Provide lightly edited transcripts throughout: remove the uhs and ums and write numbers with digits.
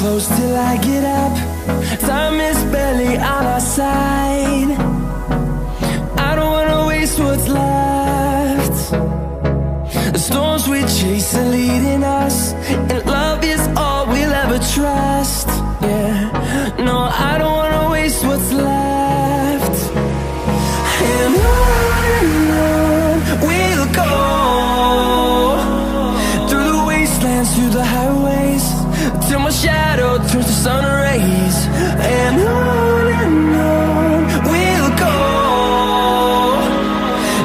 close till I get up. Time is barely on our side. I don't wanna waste what's left. The storms we chase are leading us, and love is all we'll ever trust. Yeah, no, I don't wanna waste what's left. And on we'll go, through the wastelands, through the highways, till my shadow turns to sun rays. And on we'll go,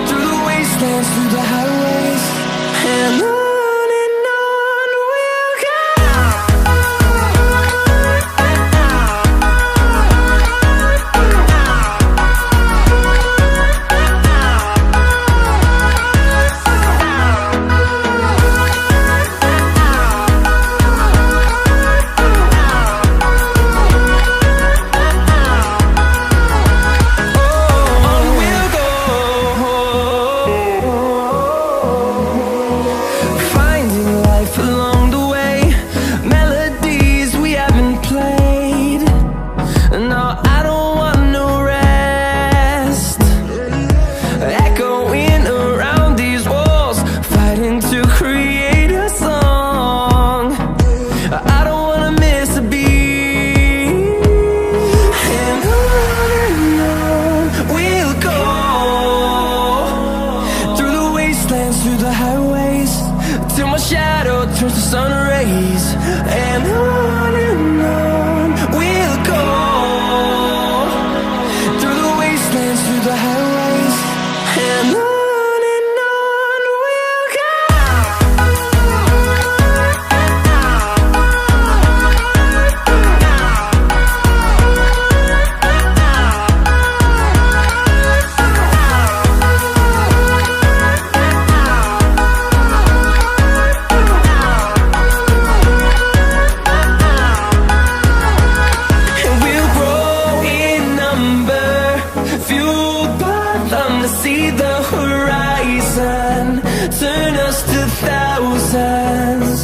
through the wastelands, through the highways, and on we'll go. Through the highways, till my shadow turns to sun rays. And on we'll go, through the wastelands, through the highways, and on we'll go. See the horizon, turn us to thousands,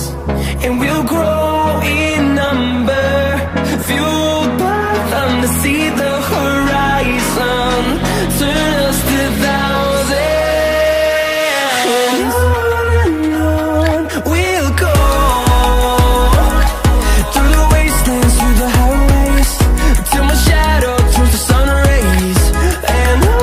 and we'll grow in number, fueled by them. To see the horizon, turn us to thousands, and on we'll go, through the wastelands, through the highways, till my shadow turns to sun rays. And on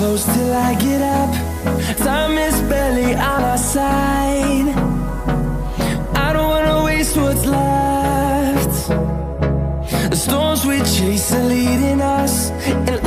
close till I get up. Time is barely on our side. I don't wanna waste what's left. The storms we chase are leading us, and